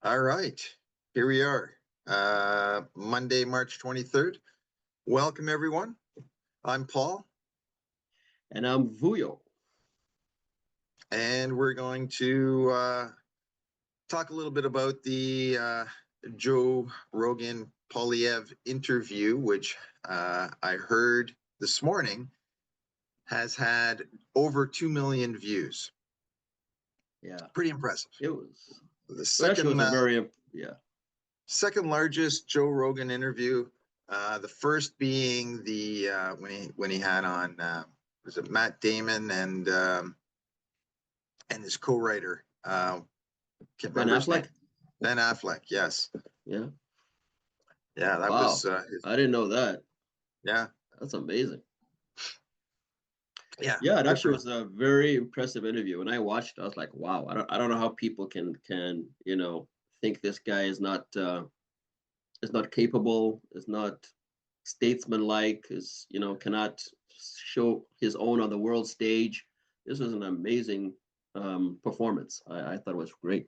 All right, here we are. Monday, March 23rd. Welcome, everyone. I'm Paul, And I'm Vuyo. and we're going to talk a little bit about the Joe Rogan Poilievre interview, which I heard this morning has had over 2 million views. Yeah, Pretty impressive. it was. The Well, actually, it second was a very second largest Joe Rogan interview. The first being the when he had on was it Matt Damon and his co-writer can't Ben remember his name. Affleck. Ben Affleck. Yes. Yeah. Yeah, that Wow. was I didn't know that. yeah. That's amazing. Yeah. Yeah, it actually was a very impressive interview. When I watched it, I was like, wow. I don't know how people can think this guy is not capable, is not statesmanlike, cannot show his own on the world stage. This was an amazing performance. I thought it was great.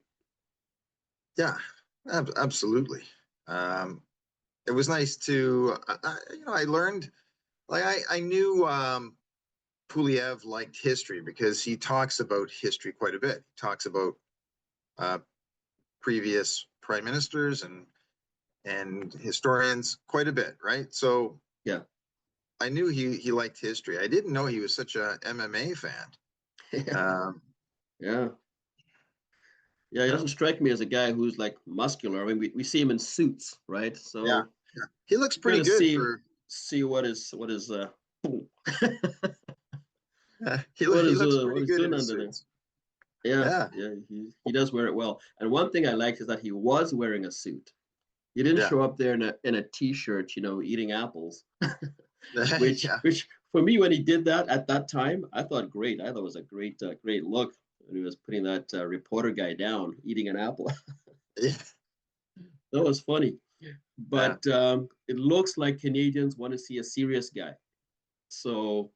Yeah, absolutely. It was nice to I learned I knew Poilievre liked history because he talks about history quite a bit. He talks about uh, previous prime ministers and historians quite a bit, right? So Yeah. I knew he liked history. I didn't know he was such a MMA fan. Um, Yeah. Yeah, he yeah, doesn't strike me as a guy who's like muscular. I mean, we see him in suits, right? yeah, So yeah. He looks you pretty gotta good see for. see what is He looks what pretty is good in doing his under there. suits. Yeah, Yeah, yeah, he does wear it well. And one thing I liked is that he was wearing a suit. He didn't yeah, show up there in a t-shirt, eating apples. which yeah, which for me, when he did that at that time, I thought great. I thought it was a great look when he was putting that reporter guy down eating an apple. yeah, That was funny. yeah. But it looks like Canadians want to see a serious guy. So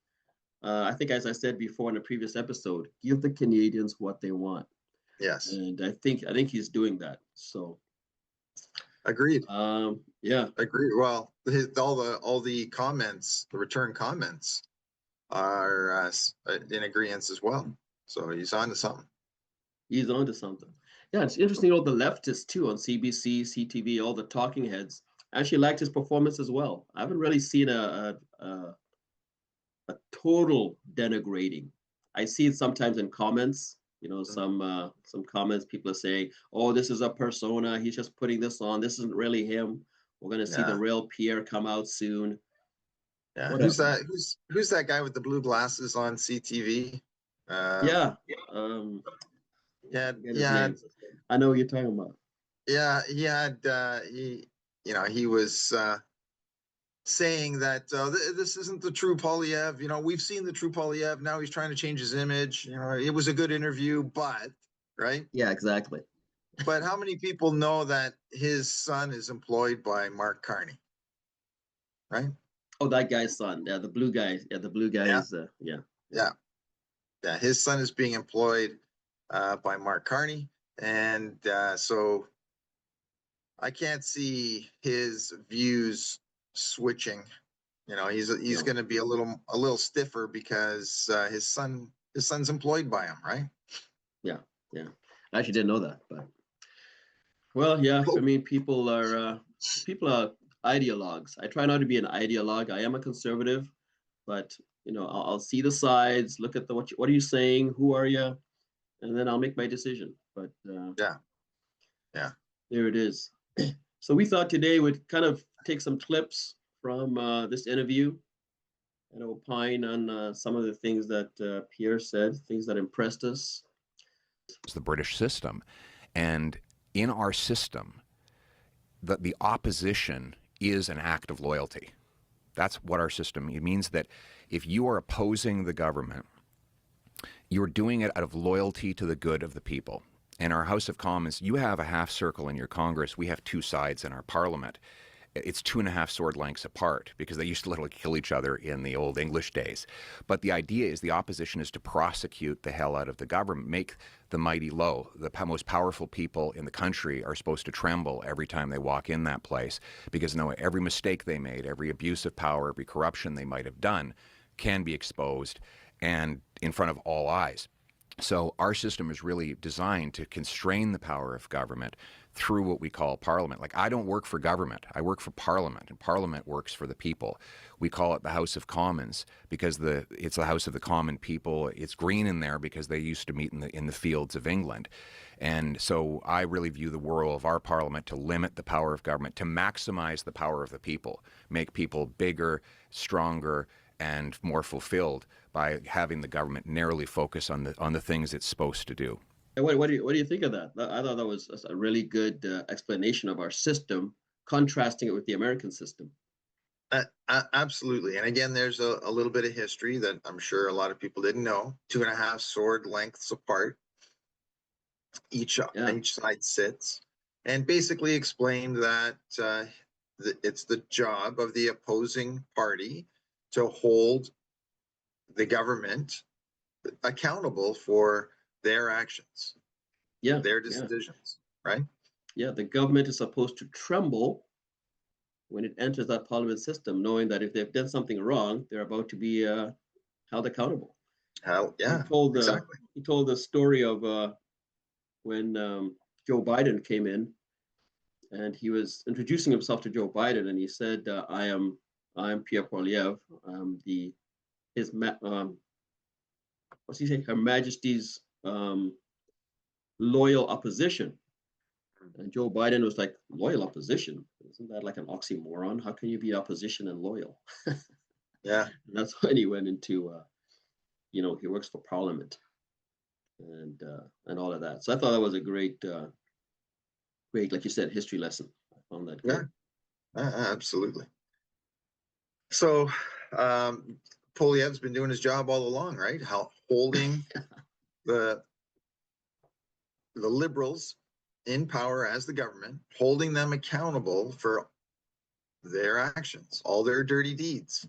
I think, as I said before in a previous episode, give the Canadians what they want, Yes, and I think he's doing that. So agreed. yeah, Agreed. Well, all the comments, the return comments, are in agreement as well. So he's on to something. he's onto something. Yeah, it's interesting. All the leftists too on CBC, CTV, all the talking heads actually liked his performance as well. I haven't really seen a total denigrating. I see it sometimes in comments. Some comments people are saying, "Oh, this is a persona. He's just putting this on. This isn't really him. We're gonna see the Yeah, real Pierre come out soon." yeah. Who's Whatever. that? Who's that guy with the blue glasses on CTV? Yeah. Um, Yeah, forget his yeah, name. I know what you're talking about. yeah. He had he was saying that this isn't the true Poilievre. We've seen the true Poilievre. Now he's trying to change his image. It was a good interview, but right. Yeah, exactly. But how many people know that his son is employed by Mark Carney, right? Oh, that guy's son. Yeah, the blue guy. Yeah, the blue guy Yeah, is. Yeah. yeah, yeah. His son is being employed by Mark Carney, and so I can't see his views switching. He's No. going to be a little stiffer because his son's employed by him, right? Yeah. Yeah. I actually didn't know that, but well, yeah. I Cool. mean, people are ideologues. I try not to be an ideologue. I am a conservative, but I'll see the sides, look at what are you saying, who are you, and then I'll make my decision. But Yeah, yeah. there it is. So we thought today we'd kind of take some clips from this interview and opine on some of the things that Pierre said, things that impressed us. It's the British system. And in our system, the opposition is an act of loyalty. That's what our system means. It means that if you are opposing the government, you're doing it out of loyalty to the good of the people. In our House of Commons, you have a half circle in your Congress. We have two sides in our Parliament. It's 2.5 sword lengths apart because they used to literally kill each other in the old English days. But the idea is the opposition is to prosecute the hell out of the government, make the mighty low. The most powerful people in the country are supposed to tremble every time they walk in that place because every mistake they made, every abuse of power, every corruption they might have done can be exposed and in front of all eyes. So our system is really designed to constrain the power of government through what we call parliament. Like, I don't work for government, I work for parliament, and parliament works for the people. We call it the House of Commons because it's the House of the common people. It's green in there because they used to meet in the fields of England. And so I really view the role of our parliament to limit the power of government, to maximize the power of the people, make people bigger, stronger, and more fulfilled by having the government narrowly focus on the things it's supposed to do. And what do you think of that? I thought that was a really good explanation of our system, contrasting it with the American system. Absolutely. And again, there's a little bit of history that I'm sure a lot of people didn't know. 2.5 sword lengths apart. Each side sits, and basically explained that it's the job of the opposing party to hold the government accountable for their actions, their decisions, right? Yeah, the government is supposed to tremble when it enters that parliament system, knowing that if they've done something wrong, they're about to be held accountable. Exactly. He told the story of when Joe Biden came in, and he was introducing himself to Joe Biden, and he said, "I am Pierre Poilievre. What's he say? Her Majesty's loyal opposition." And Joe Biden was like, "Loyal opposition? Isn't that like an oxymoron? How can you be opposition and loyal?" Yeah. And that's when he went into, he works for Parliament, and all of that. So I thought that was a great, like you said, history lesson. I found that good. Yeah, absolutely. So Poilievre's been doing his job all along, right? Holding the liberals in power as the government, holding them accountable for their actions, all their dirty deeds,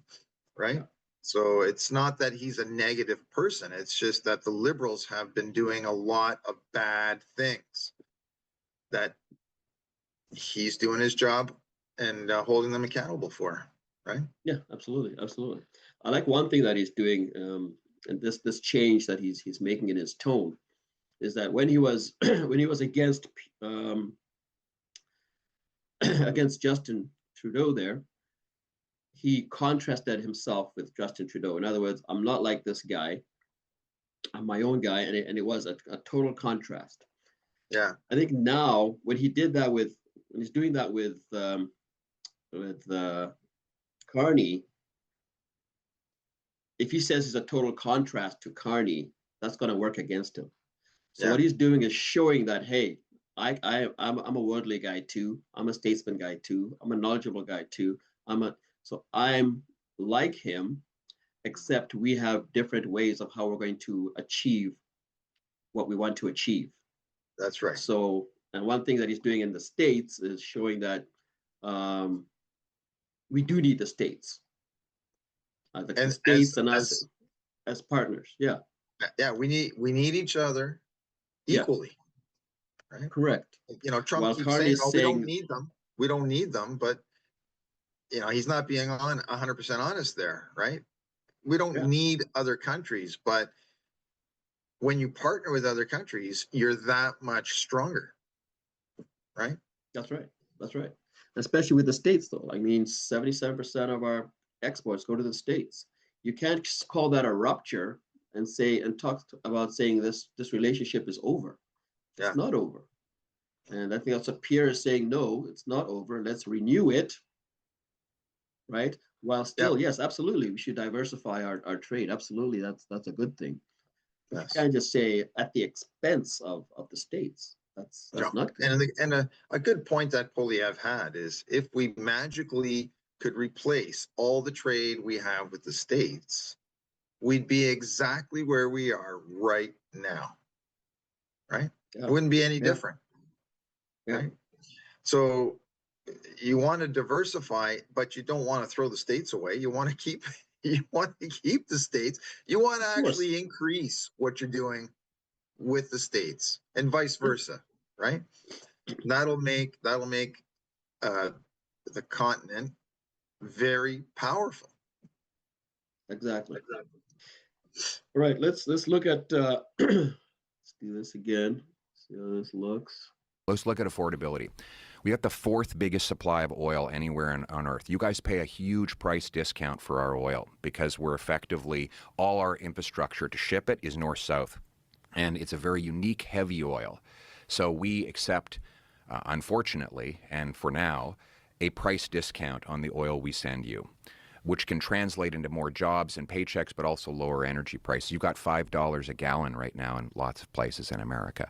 right? Yeah. So it's not that he's a negative person. It's just that the liberals have been doing a lot of bad things that he's doing his job and holding them accountable for, right? Yeah, absolutely. Absolutely. I like one thing that he's doing, and this change that he's making in his tone is that when he was against against Justin Trudeau there, he contrasted himself with Justin Trudeau. In other words, I'm not like this guy. I'm my own guy, and it was a total contrast. Yeah. I think now when he's doing that with Carney, if he says he's a total contrast to Carney, that's going to work against him. So what he's doing is showing that, hey, I'm a worldly guy too. I'm a statesman guy too. I'm a knowledgeable guy too. So I'm like him, except we have different ways of how we're going to achieve what we want to achieve. That's right. So, and one thing that he's doing in the States is showing that we do need the States. The States and us as partners. Yeah. Yeah, we need each other equally. Right? Correct. Trump keeps saying, "Oh, we don't need them. We don't need them," but he's not being 100% honest there, right? We don't need other countries, but when you partner with other countries, you're that much stronger, right? That's right. That's right. Especially with the States, though. I mean, 77% of our exports go to the States. You can't call that a rupture and talk about saying this relationship is over. It's not over. And I think that's what Pierre is saying. No, it's not over. Let's renew it. Right. While still, yes, absolutely, we should diversify our trade. Absolutely, that's a good thing. Yes. You can't just say at the expense of the States. That's not good. And a good point that Poilievre had is if we magically could replace all the trade we have with the States, we'd be exactly where we are right now. Right? Yeah. It wouldn't be any different. Yeah. Right? So you want to diversify, but you don't want to throw the states away. You want to keep you want to keep the states. You want to Of course. actually increase what you're doing with the states and vice versa, right? That'll make the continent very powerful. Exactly. All right, let's look at let's do this again. See how this looks. Let's look at affordability. We have the fourth biggest supply of oil anywhere on Earth. You guys pay a huge price discount for our oil because we're effectively, all our infrastructure to ship it is north-south. And it's a very unique heavy oil. So we accept, unfortunately, and for now, a price discount on the oil we send you, which can translate into more jobs and paychecks, but also lower energy prices. You've got $5 a gallon right now in lots of places in America.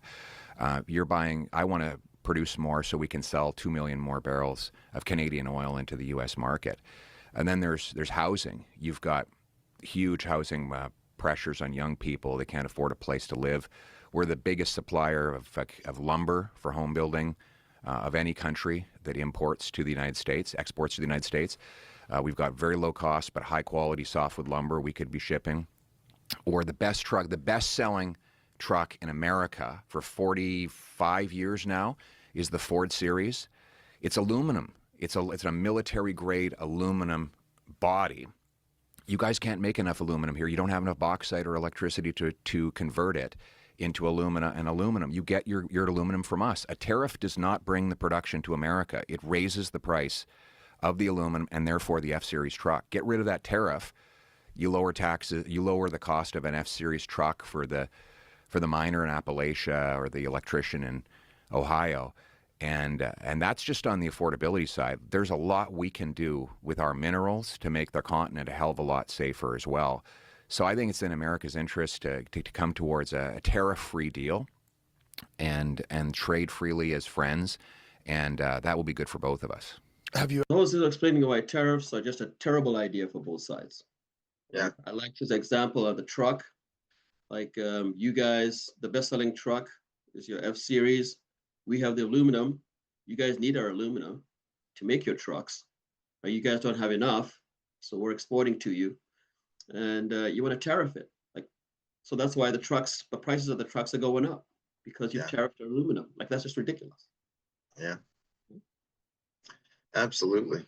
You're buying, I want to produce more so we can sell 2 million more barrels of Canadian oil into the U.S. market. And then there's housing. You've got huge housing pressures on young people. They can't afford a place to live. We're the biggest supplier of lumber for home building of any country that imports to the United States, exports to the United States. We've got very low cost but high quality softwood lumber we could be shipping. Or the best selling truck in America for 45 years now is the Ford Series. It's aluminum. It's a military grade aluminum body. You guys can't make enough aluminum here. You don't have enough bauxite or electricity to convert it into alumina and aluminum. You get your aluminum from us. A tariff does not bring the production to America. It raises the price of the aluminum and therefore the F-Series truck. Get rid of that tariff. You lower taxes. You lower the cost of an F-Series truck for the miner in Appalachia or the electrician in Ohio. And that's just on the affordability side. There's a lot we can do with our minerals to make the continent a hell of a lot safer as well. So I think it's in America's interest to come towards a tariff-free deal and trade freely as friends, and that will be good for both of us. Those are explaining why tariffs are just a terrible idea for both sides. Yeah. I like this example of the truck. Like you guys, the best-selling truck is your F-Series. We have the aluminum. You guys need our aluminum to make your trucks. You guys don't have enough, so we're exporting to you, and you want to tariff it. Like, so that's why the prices of the trucks are going up because you've tariffed aluminum. Like, that's just ridiculous. Yeah. Absolutely.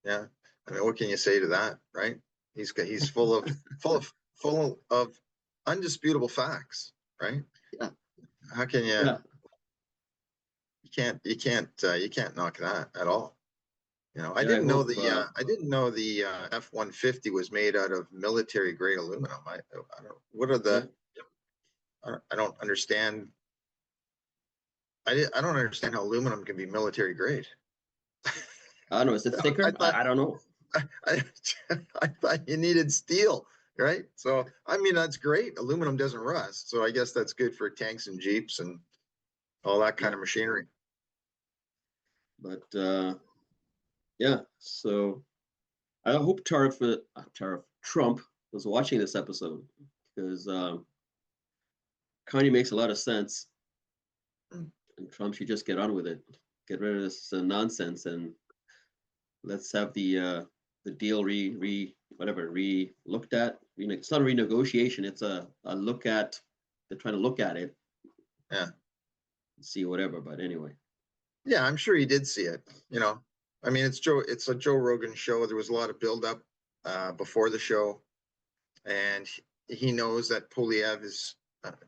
Yeah. I mean, what can you say to that, right? He's full of undisputable facts, right? Yeah. How can you? Yeah. You can't knock that at all. You know, I didn't know the F-150 was made out of military grade aluminum. I don't. What are the? I don't understand. I don't understand how aluminum can be military grade. I don't know. Is it thicker? I don't know. I thought you needed steel, right? So, I mean, that's great. Aluminum doesn't rust. So I guess that's good for tanks and Jeeps and all that kind of machinery. But yeah, so I hope Trump was watching this episode because kind of makes a lot of sense. And Trump should just get on with it. Get rid of this nonsense and let's have the deal looked at. It's not a renegotiation. It's a look at. They're trying to look at it. Yeah. See whatever, but anyway. Yeah, I'm sure he did see it. You know, I mean, it's a Joe Rogan show. There was a lot of buildup before the show, and he knows that Poilievre is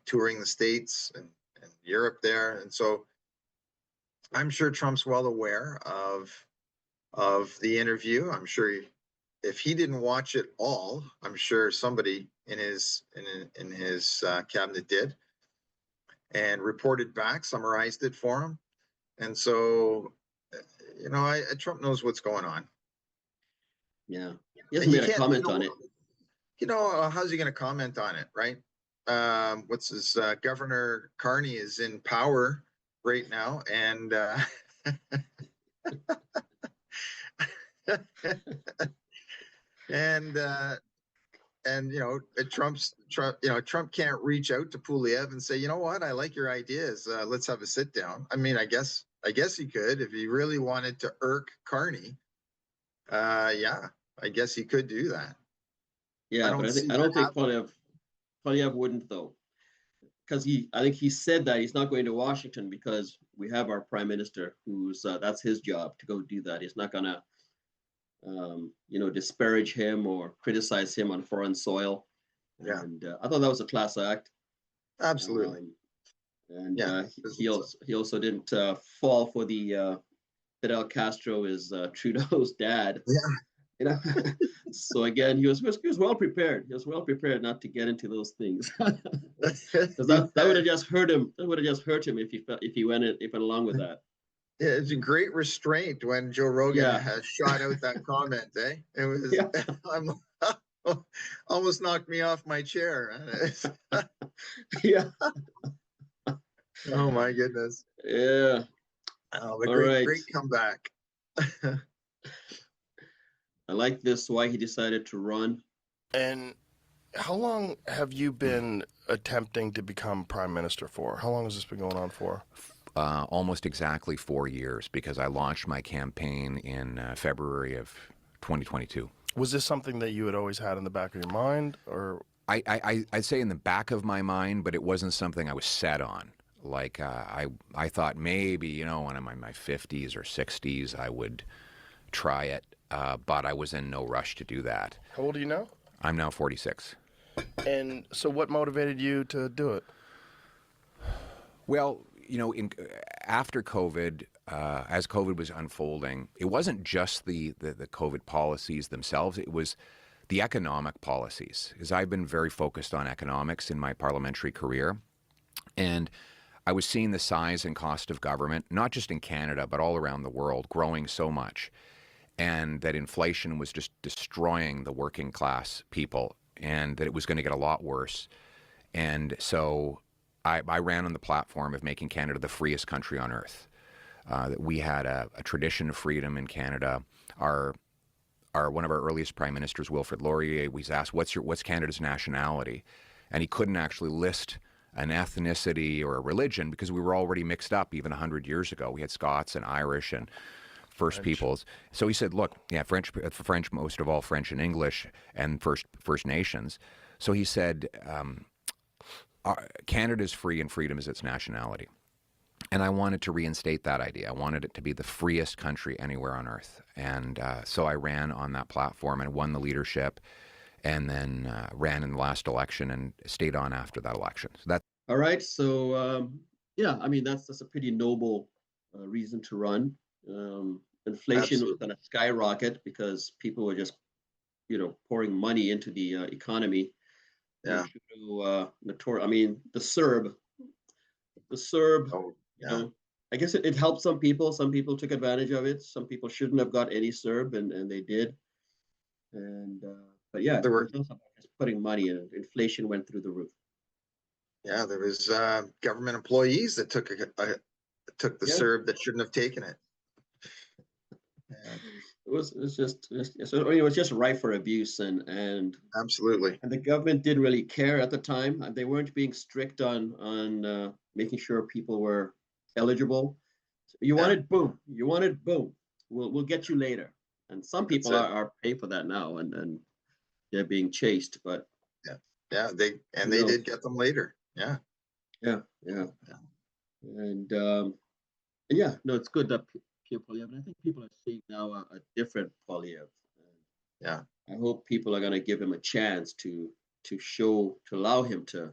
touring the States and Europe there, and so I'm sure Trump's well aware of the interview. I'm sure if he didn't watch it all, I'm sure somebody in his cabinet did and reported back, summarized it for him. And so, you know, Trump knows what's going on. Yeah, he hasn't made a comment on it. You know, how's he going to comment on it, right? What's his Governor Carney is in power right now, and and you know, Trump can't reach out to Poilievre and say, you know what, I like your ideas. Let's have a sit down. I mean, I guess I guess he could if he really wanted to irk Carney. Yeah, I guess he could do that. Yeah, but I don't think Poilievre wouldn't though, because I think he said that he's not going to Washington because we have our prime minister who's that's his job to go do that. He's not gonna disparage him or criticize him on foreign soil. Yeah. And I thought that was a class act. Absolutely. And he also didn't fall for the Fidel Castro is Trudeau's dad. Yeah. So again, he was well prepared. He was well prepared not to get into those things, because that would have just hurt him. That would have just hurt him if he went along with that. Yeah, it's a great restraint when Joe Rogan has shot out that comment. It was almost knocked me off my chair. Yeah. Oh my goodness. Yeah. Oh, but great comeback. I like this, why he decided to run. And how long have you been attempting to become prime minister for? How long has this been going on for? Almost exactly 4 years, because I launched my campaign in February of 2022. Was this something that you had always had in the back of your mind, or? I'd say in the back of my mind, but it wasn't something I was set on. Like I thought maybe, when I'm in my 50s or 60s, I would try it, but I was in no rush to do that. How old are you now? I'm now 46. And so what motivated you to do it? Well, after COVID, as COVID was unfolding, it wasn't just the COVID policies themselves, it was the economic policies, because I've been very focused on economics in my parliamentary career. And I was seeing the size and cost of government, not just in Canada, but all around the world, growing so much. And that inflation was just destroying the working class people, and that it was going to get a lot worse. And so I ran on the platform of making Canada the freest country on earth. That we had a tradition of freedom in Canada. One of our earliest prime ministers, Wilfrid Laurier, was asked, what's Canada's nationality? And he couldn't actually list an ethnicity or a religion because we were already mixed up even 100 years ago. We had Scots and Irish and First Peoples. So he said, look, French, most of all French and English, and First Nations. So he said, Canada is free and freedom is its nationality. And I wanted to reinstate that idea. I wanted it to be the freest country anywhere on earth. And so I ran on that platform and won the leadership, and then ran in the last election and stayed on after that election. So that's all right. So that's a pretty noble reason to run. Inflation was going to skyrocket because people were just, pouring money into the economy. Yeah. The CERB. Oh, yeah. I guess it helped some people. Some people took advantage of it. Some people shouldn't have got any CERB, and they did. And but yeah, there were just putting money in. Inflation went through the roof. Yeah, there was government employees that took the CERB that shouldn't have taken it. It was just ripe for abuse, and absolutely. And the government didn't really care at the time. They weren't being strict on making sure people were eligible. You wanted boom. We'll get you later. And some people are paying for that now, and they're being chased. But they did get them later. Yeah. And it's good that Pierre Poilievre. I think people are seeing now a different Poilievre. Yeah. I hope people are going to give him a chance to allow him to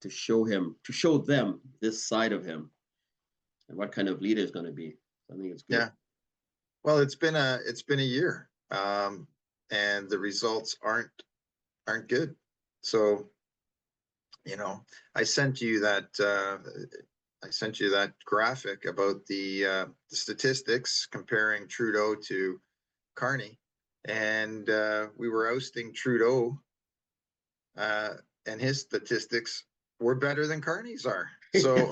show them this side of him and what kind of leader is going to be. I think it's good. Yeah. Well, it's been a year, and the results aren't good. So, I sent you that graphic about the statistics comparing Trudeau to Carney, and we were ousting Trudeau, and his statistics were better than Carney's are. So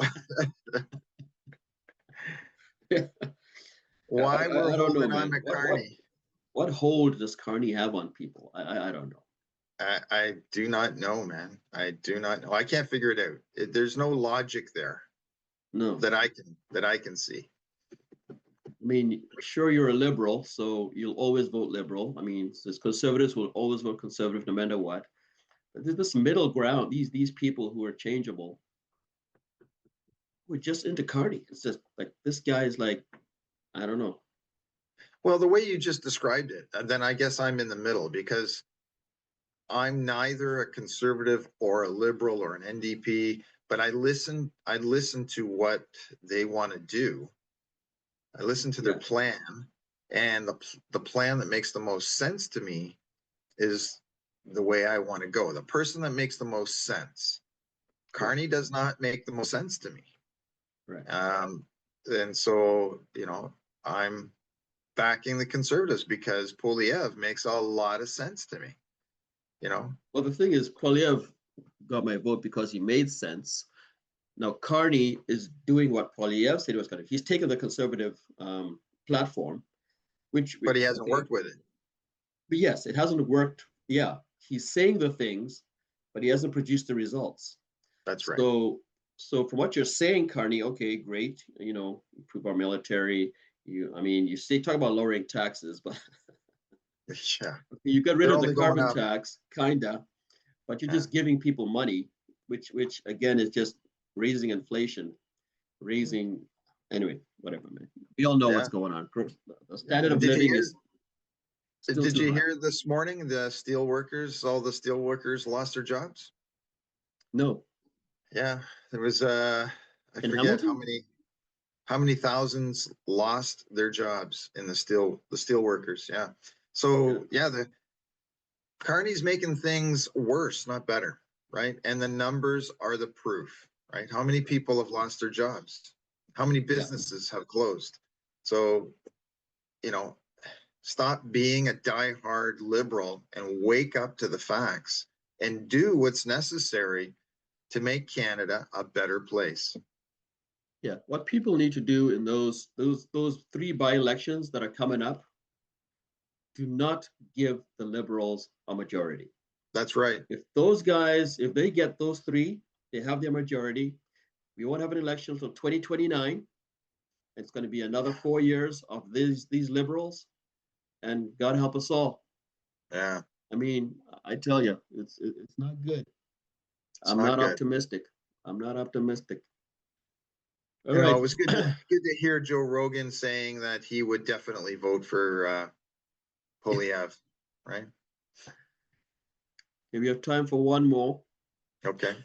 why we're holding on to Carney? What hold does Carney have on people? I don't know. I do not know, man. I do not know. I can't figure it out. There's no logic there. No. that I can see. I mean, sure, you're a liberal, so you'll always vote liberal. I mean, as conservatives will always vote conservative no matter what. But there's this middle ground, these people who are changeable, who are just into Carney. It's just like this guy is like, I don't know. Well, the way you just described it, then I guess I'm in the middle because I'm neither a conservative or a liberal or an NDP, but I listen to what they want to do. I listen to their Yeah. plan, and the plan that makes the most sense to me is the way I want to go. The person that makes the most sense. Carney does not make the most sense to me. Right. And so, I'm backing the conservatives because Poilievre makes a lot of sense to me. Well, the thing is, Poilievre got my vote because he made sense. Now, Carney is doing what Poilievre said he was going to. He's taken the conservative platform, But he hasn't okay, worked with it. but yes, it hasn't worked. Yeah, he's saying the things, but he hasn't produced the results. That's right. So from what you're saying, Carney, okay, great. Improve our military. You talk about lowering taxes, but Yeah. you got rid They're of the only going carbon up. tax, kinda, but you're Yeah. just giving people money, which again is just raising inflation, anyway, whatever, man. We all know Yeah. what's going on. The standard of Did you living hear? is still Did too you high. hear this morning all the steel workers lost their jobs? No, Yeah, there was I in forget Hamilton? how many thousands lost their jobs in the steel workers. Yeah. So yeah, the Carney's making things worse, not better, right? And the numbers are the proof, right? How many people have lost their jobs? How many Yeah. businesses have closed? So, you know, stop being a diehard liberal and wake up to the facts and do what's necessary to make Canada a better place. Yeah, what people need to do in those three by-elections that are coming up, do not give the Liberals a majority. That's right. If they get those three, they have their majority. We won't have an election until 2029. It's going to be another 4 years of these Liberals, and God help us all. Yeah. I mean, I tell you, it's not good. It's I'm not not good. optimistic. I'm not optimistic. All You know, right. it was good to hear Joe Rogan saying that he would definitely vote for Poilievre, right? If you have time for one more. Okay.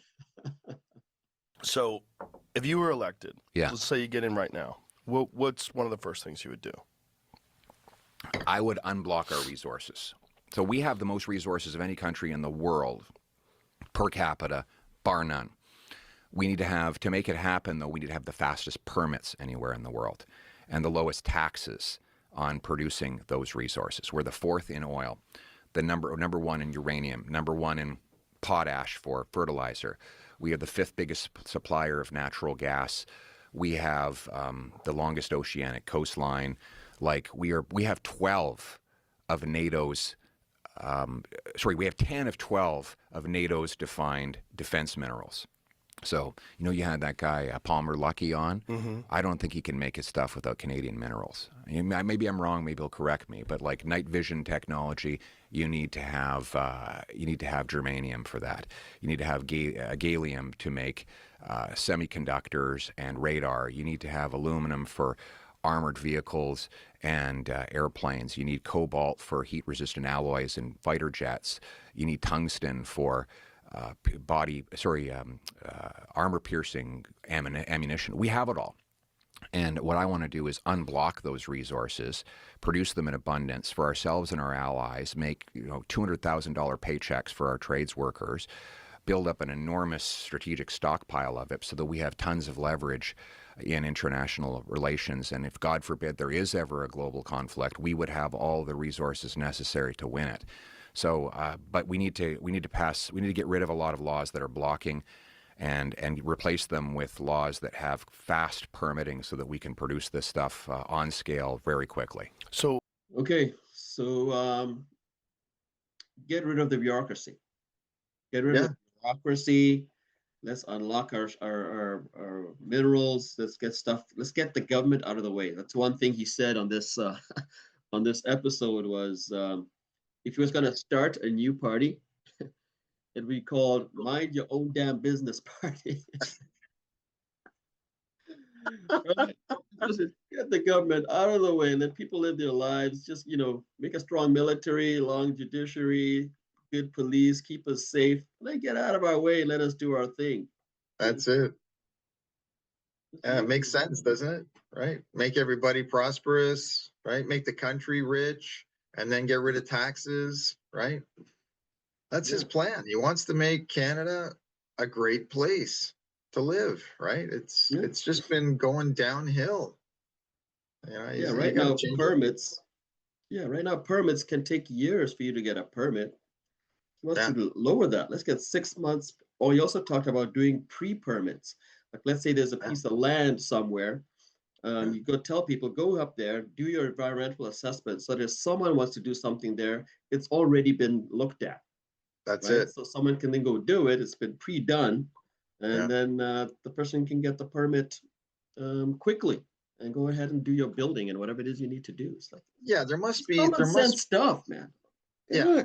So, if you were elected, Yeah. let's say you get in right now, what's one of the first things you would do? I would unblock our resources. So we have the most resources of any country in the world, per capita, bar none. We need to make it happen, though, we need to have the fastest permits anywhere in the world and the lowest taxes on producing those resources. We're the fourth in oil, the number one in uranium, number one in potash for fertilizer. We are the fifth biggest supplier of natural gas. We have the longest oceanic coastline. Like we have 12 of NATO's. We have 10 of 12 of NATO's defined defense minerals. So, you had that guy Palmer Luckey on. Mm-hmm. I don't think he can make his stuff without Canadian minerals. Maybe I'm wrong. Maybe he'll correct me. But like night vision technology, you need to have germanium for that. You need to have gallium to make semiconductors and radar. You need to have aluminum for armored vehicles and airplanes. You need cobalt for heat-resistant alloys and fighter jets. You need tungsten for armor-piercing ammunition. We have it all. And what I want to do is unblock those resources, produce them in abundance for ourselves and our allies, make $200,000 paychecks for our trades workers, build up an enormous strategic stockpile of it so that we have tons of leverage in international relations. And if, God forbid, there is ever a global conflict, we would have all the resources necessary to win it. So, but we need to get rid of a lot of laws that are blocking and replace them with laws that have fast permitting so that we can produce this stuff on scale very quickly. So, Okay, so get rid of the bureaucracy. Get rid of the bureaucracy. Let's unlock our minerals. Let's get stuff. Let's get the government out of the way. That's one thing he said on this on this episode was if he was going to start a new party, it'd be called "Mind Your Own Damn Business Party." Right? Just get the government out of the way. Let people live their lives. Just make a strong military, long judiciary, good police, keep us safe. Let get out of our way and let us do our thing. That's it. Yeah, it makes sense, doesn't it? Right? Make everybody prosperous, right? Make the country rich, and then get rid of taxes, right? That's his plan. He wants to make Canada a great place to live, right? It's just been going downhill. Right now permits. Yeah, right now permits can take years for you to get a permit. He wants to lower that. Let's get 6 months. Or he also talked about doing pre-permits. Like let's say there's a piece of land somewhere. You go tell people, go up there, do your environmental assessment. So there's someone wants to do something there. It's already been looked at. That's right? it. So someone can then go do it. It's been pre-done. And then the person can get the permit quickly and go ahead and do your building and whatever it is you need to do. It's like there must be common sense stuff, man. Yeah,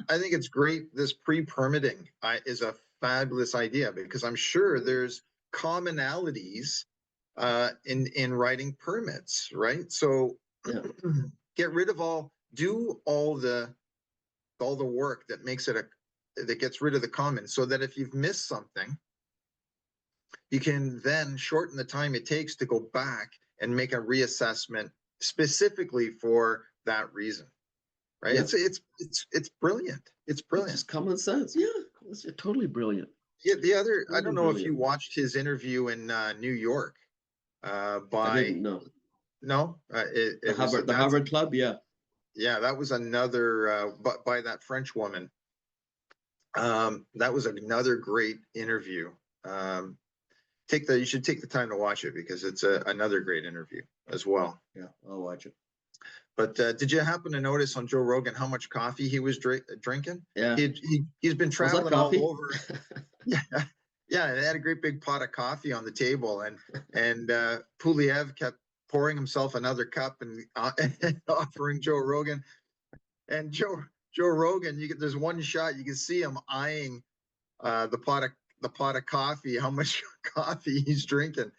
I think it's great. This pre-permitting is a fabulous idea because I'm sure there's commonalities in writing permits, right? So get rid of do all the work that makes it that gets rid of the common, so that if you've missed something, you can then shorten the time it takes to go back and make a reassessment specifically for that reason. Right? Yeah. It's brilliant. It's brilliant. It's just common sense. Yeah, it's totally brilliant. Yeah, I don't know if you watched his interview in New York. I didn't know. No, the Harvard Club. Yeah, that was another by that French woman. That was another great interview. You should take the time to watch it because it's another great interview as well. Yeah, I'll watch it. But did you happen to notice on Joe Rogan how much coffee he was drinking? Yeah, he's been traveling all over. Yeah, they had a great big pot of coffee on the table, and Poilievre kept pouring himself another cup and offering Joe Rogan. And Joe Rogan, there's one shot you can see him eyeing the pot of coffee, how much coffee he's drinking.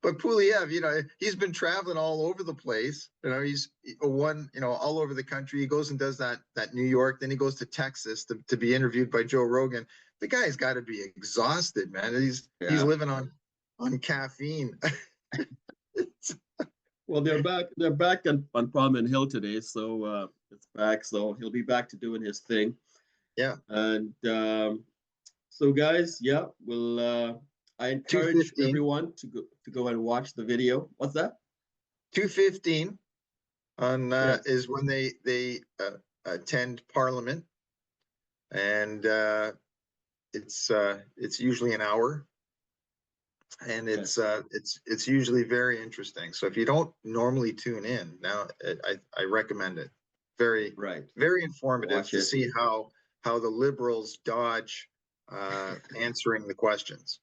But Poilievre, he's been traveling all over the place. He's all over the country. He goes and does that New York, then he goes to Texas to be interviewed by Joe Rogan. The guy's got to be exhausted, man. He's living on caffeine. Well, they're back on Promenade Hill today, so it's back. So he'll be back to doing his thing. Yeah. And so guys, we'll. I encourage everyone to go and watch the video. What's that? 2:15 on is when they attend Parliament, and it's usually an hour, and it's usually very interesting. So if you don't normally tune in, now I recommend it. Very informative to see how the Liberals dodge answering the questions.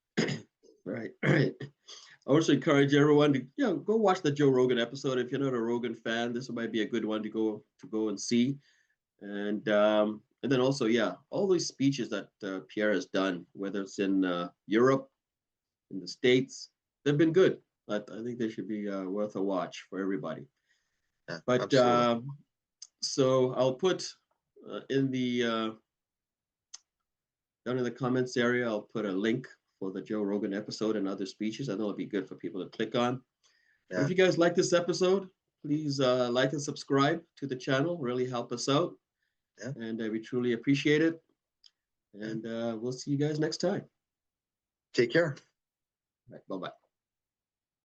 Right. I also encourage everyone to go watch the Joe Rogan episode. If you're not a Rogan fan, this might be a good one to go and see. And then also all these speeches that Pierre has done, whether it's in Europe, in the States, they've been good. But I think they should be worth a watch for everybody. Yeah, but so I'll put in the down in the comments area, I'll put a link for the Joe Rogan episode and other speeches. I know it'll be good for people to click on. Yeah. If you guys like this episode, please like and subscribe to the channel. Really help us out. Yeah. And we truly appreciate it. And we'll see you guys next time. Take care. Right, bye-bye.